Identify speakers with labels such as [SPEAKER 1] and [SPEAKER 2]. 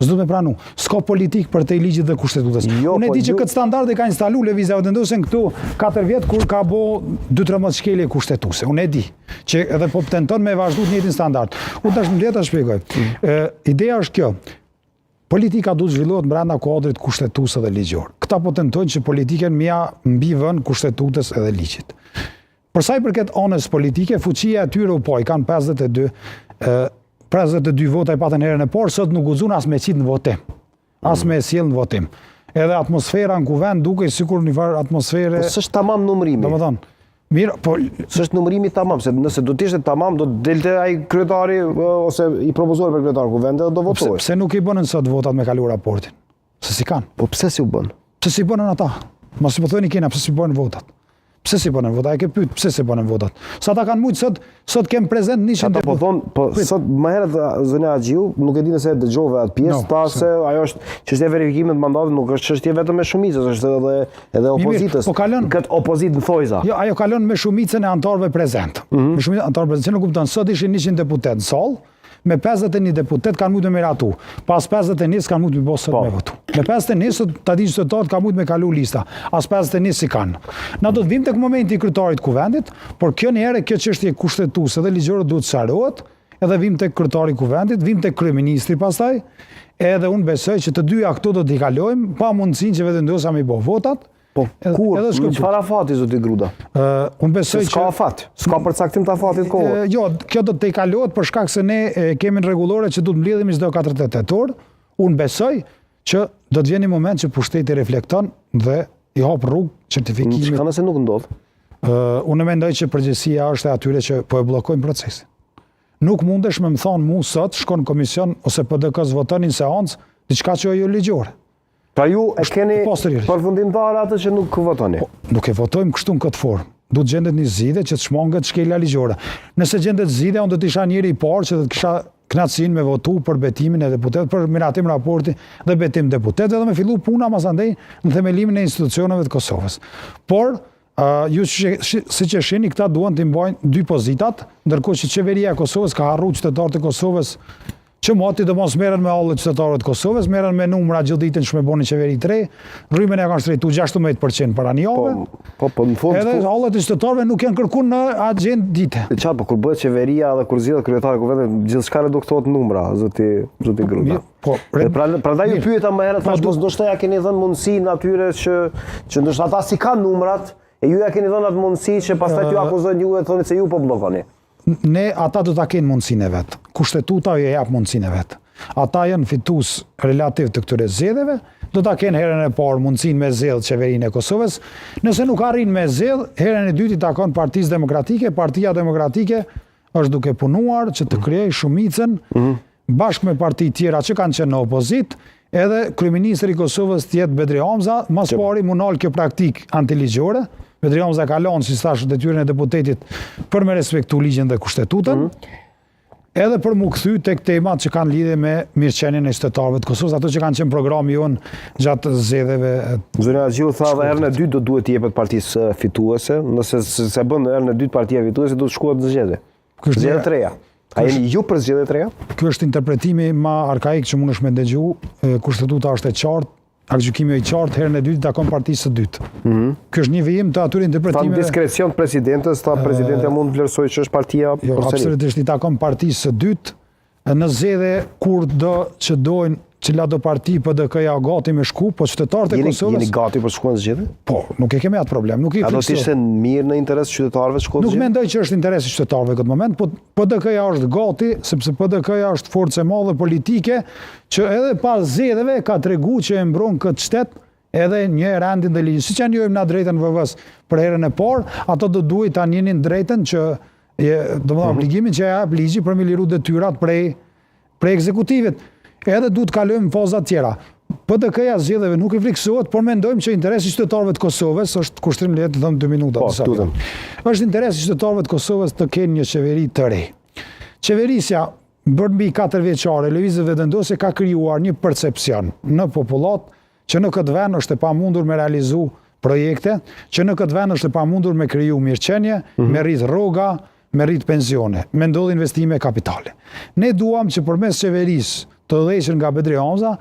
[SPEAKER 1] S'do me pranu. S'ka politik për te i ligjit dhe kushtetutës. Unë e di që këtë standarde ka instalu Lëvizja Vendendose në këtu 4 vjetë kur ka bo 2-3 shkelje kushtetuse. Unë e di që edhe po tenton me vazhdu të njëjtin standard. Unë tash më ta shpjegoj. Ideja është kjo. Politika duhet zhvillohet brenda kuadrit kushtetues dhe ligjor. Këta po tentojnë që politikën mja mbi vën kushtetutës edhe ligjit. Për sa i përket anës politike, fuqia e tyre u po, i kanë 52 vota i patën herën e parë, sot nuk guxon as me qit në votim, as me sjell në votim. Edhe atmosfera në kuvend duke sikur një farë atmosfere.
[SPEAKER 2] Po s'është tamam numërimi.
[SPEAKER 1] Domethënë, mirë, po
[SPEAKER 2] s'është numërimi tamam, se nëse do të ishte tamam, do të delte ai kryetari ose i propozuar për kryetar kuvendi dhe do votojë.
[SPEAKER 1] Pse nuk i bënën sot votat me kalu raportin? Se si kanë?
[SPEAKER 2] Po pse si u bën?
[SPEAKER 1] Pse si bënën ata? Mos i po thoni kena pse si bënën votat. Pse si bënën votat? E ke pyet pse si bënën votat? Sa ata kanë mujt sot kem prezent 100
[SPEAKER 2] deputet. Po thon, po sot më herët zonja Axhiu, nuk e di nëse dëgjove atë pjesë, tha se ajo është çështja e verifikimit të mandatit, nuk është çështje vetëm e shumicës, është edhe opozitës.
[SPEAKER 1] Po kalon
[SPEAKER 2] këtë opozitë në thojza.
[SPEAKER 1] Jo, ajo kalon me shumicën e anëtarëve prezent. Me shumicën e anëtarëve prezent, nuk kupton, sot ishin 100 deputet në sallë. Me 51 deputet kanë mujtë me miratu. Pas 51 kanë mujtë me bosë sot me votu. Me 51 ta di qytetarët kanë mujtë me kalu lista. As 51 si kanë. Na do të vim tek momenti i kryetarit kuvendit, por kjo njëherë kjo çështje kushtetuese dhe ligjore duhet sqarohet, edhe vim tek kryetari kuvendit, vim tek kryeministri pastaj, edhe unë besoj që të dyja këto do t'i kalojmë pa mundësinë që Vendendosa me bë votat.
[SPEAKER 2] Po, kur? Në çfarë afati, zoti Gruda?
[SPEAKER 1] Unë besoj që...
[SPEAKER 2] S'ka afat, s'ka përcaktim të afatit kohë.
[SPEAKER 1] Jo, kjo do të i kalohet për shkak se ne kemi në rregullore që do të mbledhemi çdo 48 tetor. Unë besoj që do të vjen një moment që pushteti reflekton dhe i hap rrugë certifikimit.
[SPEAKER 2] Çka nëse nuk ndodh?
[SPEAKER 1] Unë mendoj që përgjegjësia është e atyre që po e bllokojnë procesin. Nuk mundesh me më thonë mu sot shkon komision ose PDK-s votonin seancë diçka që jo ligjore.
[SPEAKER 2] Pra ju e keni përfundimtar atë që nuk votoni?
[SPEAKER 1] Nuk e votojmë kështu në këtë formë. Do të gjendet një zgjidhje që të shmanget shkelja ligjore. Nëse gjendet zgjidhja, unë do të isha njëri i parë që do të kisha kënaqësinë me votu për betimin e deputetit, për miratim raporti dhe betim deputetit, dhe me fillu puna mas andej në themelimin e institucioneve të Kosovës. Por, ju siç e shihni, këta duan të mbajnë 2 pozitat, ndërkohë që qeveria e Kosovës ka harruar qytetarët e Kosovës që moti do mos merren me allët qytetarëve të Kosovës, merren me numra gjithë ditën që me boni qeveri 3, rrymen e kanë shtrejtu 16% para një jave.
[SPEAKER 2] Po në fund
[SPEAKER 1] edhe allët e qytetarëve nuk janë kërkuar në agjendë dite.
[SPEAKER 2] Çfarë, po kur bëhet qeveria dhe kur zgjedhet kryetari i kuvendit, gjithçka reduktohet numra, zoti Gruda.
[SPEAKER 1] Po,
[SPEAKER 2] prandaj ju pyeta më herët, thash ndoshta ja keni dhënë mundësinë atyre që ndoshta ata si kanë numrat, e ju ja keni dhënë atë mundësi që pastaj ju akuzojnë ju e thoni se ju po bllokoni.
[SPEAKER 1] Ne ata do ta kenë mundësinë e vet. Kushtetuta ju jap mundësinë e vet. Ata janë fitues relativ të këtyre zgjedhjeve, do ta kenë herën e parë mundësinë me zgjedh qeverinë e Kosovës. Nëse nuk arrin me zgjedh, herën e dytë i takon Partisë Demokratike. Partia Demokratike është duke punuar që të krijojë shumicën bashkë me parti tjera që kanë qenë në opozitë, edhe kryeministri i Kosovës të jetë Bedri Hamza, mas pari munal kjo praktik antiligjore. Bedri Hamza ka lënë, si thash, detyrën e deputetit për me respektu ligjen dhe kushtetutën, edhe për mu kthy tek temat që kanë lidhje me mirëqenien e qytetarëve të Kosovës, ato që kanë qenë programi jonë gjatë zgjedhjeve.
[SPEAKER 2] Zonja Axhiu tha dhe herën e dytë do duhet të jepet partisë fituese, nëse se bën herën e dytë partia fituese do të shkohet në zgjedhje. Zgjedhje të reja. A jeni ju për zgjedhje të reja?
[SPEAKER 1] Ky është interpretimi më arkaik që mundesh me dëgju. Kushtetuta është e qartë. Gjykimi i qartë, herën e dytë takon partisë së dytë. Ky është një vijim të atyre interpretimeve.
[SPEAKER 2] Tan diskrecion të presidentes, presidentja mund të vlerësojë që është partia
[SPEAKER 1] përsëri. Jo, absolutisht i takon partisë së dytë. Në zgjedhje kur do që dojnë cila do parti PDK-ja gati me shku, po qytetarët e Kosovës...
[SPEAKER 2] Jeni gati për shkuan zgjedhje?
[SPEAKER 1] Po, nuk e kemi atë problem.
[SPEAKER 2] A do të ishte mirë në interes qytetarëve të shkuan zgjedhje?
[SPEAKER 1] Nuk mendoj që është interesi qytetarëve këtë moment, po PDK-ja është gati, sepse PDK-ja është forcë e madhe politike, që edhe pas zgjedhjeve ka tregu që e mbron këtë shtet edhe një rendin dhe ligjit. Siç janë na drejtën VV-s për herën e parë, ato do duhet ta njinin drejtën që domethënë obligimin që jap ligji për me liru detyrat prej ekzekutivit. Edhe duhet kalojmë në faza tjera. PDK-ja zgjedhjeve nuk i friksohet, por mendojmë që interesi qytetarëve të Kosovës është kushtrim le të them 2 minuta. Është interesi qytetarëve të Kosovës të kenë një qeveri të re. Qeverisja bërë mbi 4 vjeçare, Lëvizja Vendendose ka krijuar një percepcion në popullat që në këtë vend është e pamundur me realizu projekte, që në këtë vend është e pamundur me kriju mirëqenie, me rrit rroga, me rritë pensione, me ndodhë investime kapitale. Ne duam që përmes qeverisë të dhejshën nga Bedri Hamza,